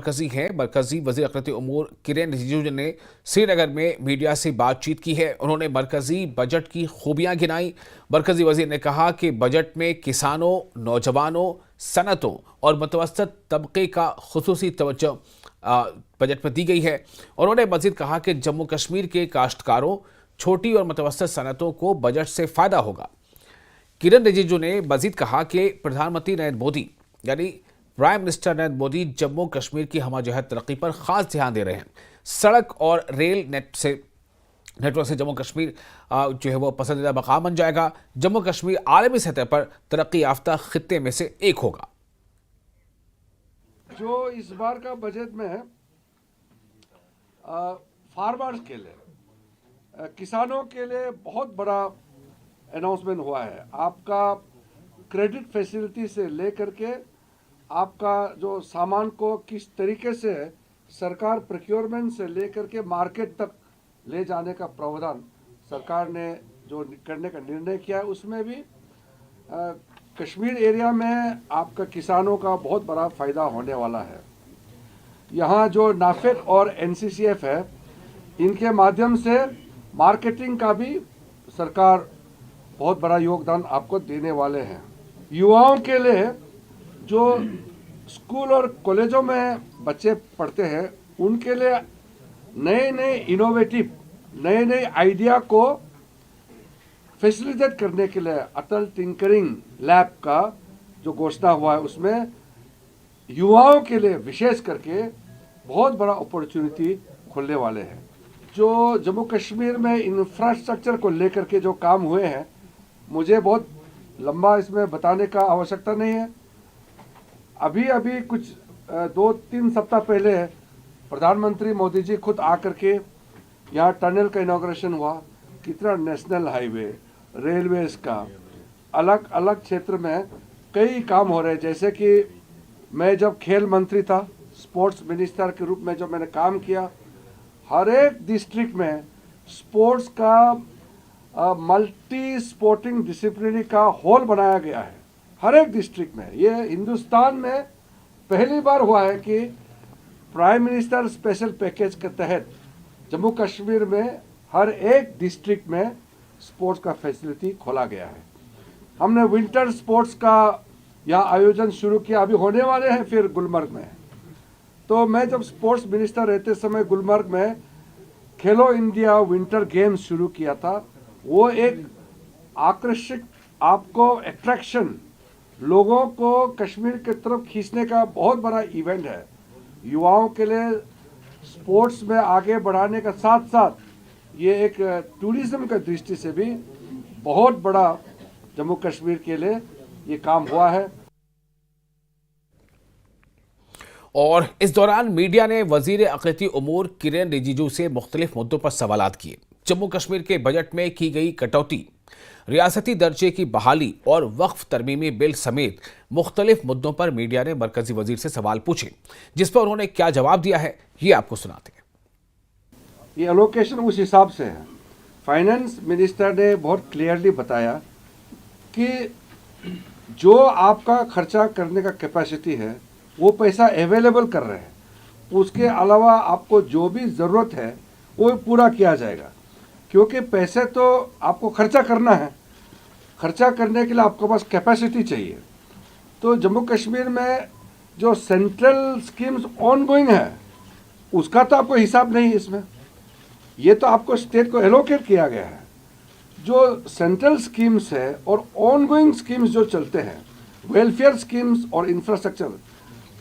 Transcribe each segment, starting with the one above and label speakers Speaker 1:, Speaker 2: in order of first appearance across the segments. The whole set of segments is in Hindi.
Speaker 1: मरकजी हैं। मरकजी वज़ीर अक़लियती उमूर किरेन रिजिजू ने श्रीनगर में मीडिया से बातचीत की है। उन्होंने मरकजी बजट की खूबियां गिनाई। मरकजी वज़ीर ने कहा कि बजट में किसानों, नौजवानों, सनतों और मुतवस्सित तबके का खुसूसी तवज्जो बजट में दी गई है। उन्होंने मज़ीद कहा कि जम्मू कश्मीर के काश्तकारों, छोटी और मुतवस्सित सनतों को बजट से फ़ायदा होगा। किरेन रिजिजू ने मज़ीद कहा कि प्रधानमंत्री नरेंद्र मोदी यानी प्राइम मिनिस्टर नरेंद्र मोदी जम्मू कश्मीर की हमजहत तरक्की पर खास ध्यान दे रहे हैं। सड़क और रेल नेटवर्क से जम्मू कश्मीर जो है वो पसंदीदा मकाम बन जाएगा। जम्मू कश्मीर आलमी सतह पर तरक्की याफ्ता खित्ते में से एक होगा।
Speaker 2: जो इस बार का बजट में है फार्मर्स के लिए, किसानों के लिए बहुत बड़ा अनाउंसमेंट हुआ है। आपका क्रेडिट फैसिलिटी से लेकर के आपका जो सामान को किस तरीके से सरकार प्रोक्योरमेंट से लेकर के मार्केट तक ले जाने का प्रावधान सरकार ने जो करने का निर्णय किया है, उसमें भी कश्मीर एरिया में आपका किसानों का बहुत बड़ा फायदा होने वाला है। यहाँ जो नाफेड और एनसीसीएफ है, इनके माध्यम से मार्केटिंग का भी सरकार बहुत बड़ा योगदान आपको देने वाले हैं। युवाओं के लिए जो स्कूल और कॉलेजों में बच्चे पढ़ते हैं, उनके लिए नए नए इनोवेटिव नए आइडिया को फैसिलिटेट करने के लिए अटल टिंकरिंग लैब का जो घोषणा हुआ है, उसमें युवाओं के लिए विशेष करके बहुत बड़ा अपॉर्चुनिटी खुलने वाले हैं। जो जम्मू कश्मीर में इंफ्रास्ट्रक्चर को लेकर के जो काम हुए हैं, मुझे बहुत लंबा इसमें बताने का आवश्यकता नहीं है। अभी कुछ 2-3 सप्ताह पहले प्रधानमंत्री मोदी जी खुद आकर के यहाँ टनल का इनॉग्रेशन हुआ। कितना नेशनल हाईवे, रेलवेज का अलग अलग क्षेत्र में कई काम हो रहे हैं। जैसे कि मैं जब खेल मंत्री था, स्पोर्ट्स मिनिस्टर के रूप में जब मैंने काम किया, हर एक डिस्ट्रिक्ट में स्पोर्ट्स का मल्टी स्पोर्टिंग डिसिप्लिनरी का हॉल बनाया गया है हर एक डिस्ट्रिक्ट में। ये हिंदुस्तान में पहली बार हुआ है कि प्राइम मिनिस्टर स्पेशल पैकेज के तहत जम्मू कश्मीर में हर एक डिस्ट्रिक्ट में स्पोर्ट्स का फैसिलिटी खोला गया है। हमने विंटर स्पोर्ट्स का यहाँ आयोजन शुरू किया, अभी होने वाले हैं फिर गुलमर्ग में। तो मैं जब स्पोर्ट्स मिनिस्टर रहते समय गुलमर्ग में खेलो इंडिया विंटर गेम्स शुरू किया था। वो एक आकर्षक, आपको अट्रैक्शन, लोगों को कश्मीर की तरफ खींचने का बहुत बड़ा इवेंट है। युवाओं के लिए स्पोर्ट्स में आगे बढ़ाने का साथ साथ ये एक टूरिज्म का दृष्टि से भी बहुत बड़ा जम्मू कश्मीर के लिए ये काम हुआ है।
Speaker 1: और इस दौरान मीडिया ने वजीर अक़लियती उमूर किरेन रिजिजू से मुख्तलिफ मुद्दों पर सवालात किए। जम्मू कश्मीर के बजट में की गई कटौती, रियासती दर्जे की बहाली और वक्फ तरमीमी बिल समेत मुख्तलिफ मुद्दों पर मीडिया ने मरकजी वजीर से सवाल पूछे, जिस पर उन्होंने क्या जवाब दिया है ये आपको सुनाते हैं।
Speaker 2: ये एलोकेशन उस हिसाब से है। फाइनेंस मिनिस्टर ने बहुत क्लियरली बताया कि जो आपका खर्चा करने का कैपेसिटी है वो पैसा अवेलेबल कर रहे हैं, उसके अलावा आपको जो भी ज़रूरत है वो पूरा किया जाएगा। क्योंकि पैसे तो आपको खर्चा करना है, खर्चा करने के लिए आपके पास कैपेसिटी चाहिए। तो जम्मू कश्मीर में जो सेंट्रल स्कीम्स ऑनगोइंग है उसका तो आपको हिसाब नहीं है इसमें, ये तो आपको स्टेट को एलोकेट किया गया है। जो सेंट्रल स्कीम्स है और ऑनगोइंग स्कीम्स जो चलते हैं, वेलफेयर स्कीम्स और इंफ्रास्ट्रक्चर,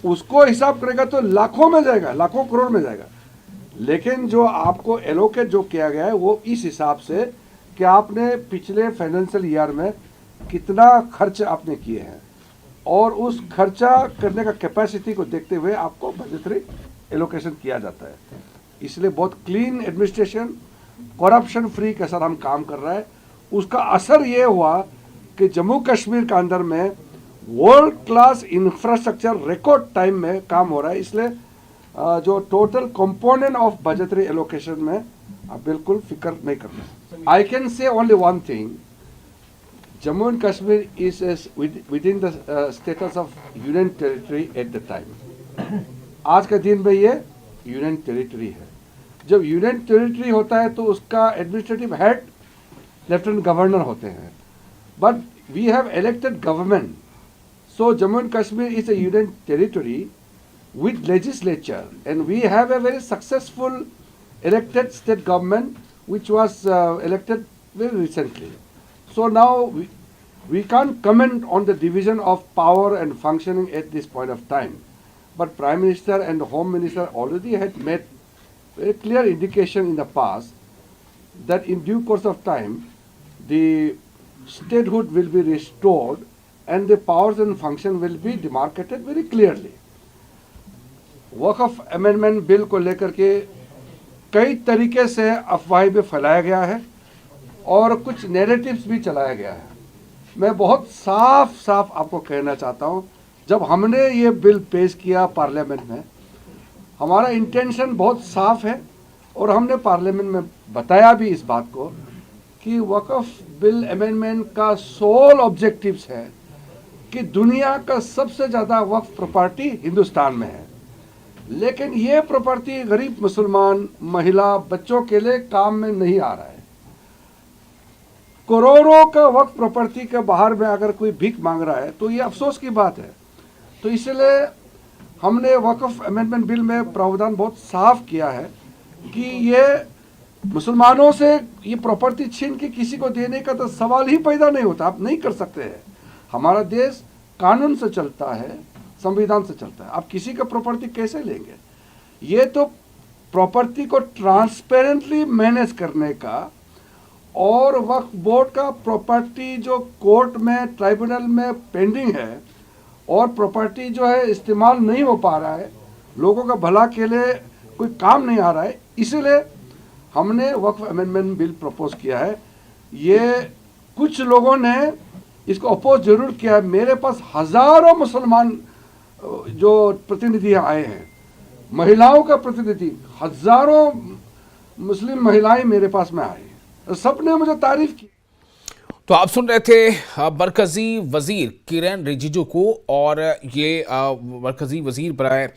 Speaker 2: उसको हिसाब करेगा तो लाखों में जाएगा, लाखों करोड़ में जाएगा। लेकिन जो आपको एलोकेट जो किया गया है वो इस हिसाब से कि आपने पिछले फाइनेंशियल ईयर में कितना खर्च आपने किए हैं और उस खर्चा करने का कैपेसिटी को देखते हुए आपको बजटरी एलोकेशन किया जाता है। इसलिए बहुत क्लीन एडमिनिस्ट्रेशन, करप्शन फ्री के साथ हम काम कर रहा है। उसका असर ये हुआ कि जम्मू कश्मीर के अंदर में world class infrastructure record time में काम हो रहा है। इसलिए जो total component of budgetary allocation में आप बिल्कुल फिक्र नहीं करना। I can say only one thing, Jammu and Kashmir is with in the status of union territory at the time. आज के दिन में ये यूनियन टेरिटरी है। जब यूनियन टेरिटरी होता है तो उसका एडमिनिस्ट्रेटिव हेड लेफ्टिनेंट गवर्नर होते हैं, but we have elected government, so Jammu and Kashmir is a union territory with legislature, and we have a very successful elected state government which was elected very recently. So now we can't comment on the division of power and functioning at this point of time, but Prime Minister and Home Minister already had made very clear indication in the past that in due course of time the statehood will be restored and the powers and function will be demarcated very clearly. Waqf amendment bill को लेकर के कई तरीके से अफवाहें भी फैलाया गया है और कुछ नैरेटिव्स भी चलाया गया है। मैं बहुत साफ साफ आपको कहना चाहता हूँ, जब हमने ये बिल पेश किया पार्लियामेंट में, हमारा इंटेंशन बहुत साफ है और हमने पार्लियामेंट में बताया भी इस बात को कि वक़्फ़ बिल अमेंडमेंट का सोल ऑब्जेक्टिव्स है कि दुनिया का सबसे ज़्यादा वक्फ प्रॉपर्टी हिंदुस्तान में है, लेकिन ये प्रॉपर्टी गरीब मुसलमान, महिला, बच्चों के लिए काम में नहीं आ रहा है। करोड़ों का वक्फ प्रॉपर्टी के बाहर में अगर कोई भीख मांग रहा है तो ये अफसोस की बात है। तो इसलिए हमने वक्फ अमेंडमेंट बिल में प्रावधान बहुत साफ किया है कि ये मुसलमानों से ये प्रॉपर्टी छीन के किसी को देने का तो सवाल ही पैदा नहीं होता, आप नहीं कर सकते हैं। हमारा देश कानून से चलता है, संविधान से चलता है, आप किसी का प्रॉपर्टी कैसे लेंगे? ये तो प्रॉपर्टी को ट्रांसपेरेंटली मैनेज करने का और वक्फ बोर्ड का प्रॉपर्टी जो कोर्ट में, ट्राइब्यूनल में पेंडिंग है और प्रॉपर्टी जो है इस्तेमाल नहीं हो पा रहा है, लोगों का भला के लिए कोई काम नहीं आ रहा है, इसलिए हमने वक्फ अमेंडमेंट बिल प्रपोज किया है। ये कुछ लोगों ने इसको अपोज जरूर किया है। मेरे पास हजारों मुसलमान जो प्रतिनिधि आए हैं, महिलाओं का प्रतिनिधि, हजारों मुस्लिम महिलाएं मेरे पास में आई हैं, सबने मुझे तारीफ की।
Speaker 1: तो आप सुन रहे थे मरकजी वजीर किरेन रिजिजू को, और ये मरकजी वजीर बराए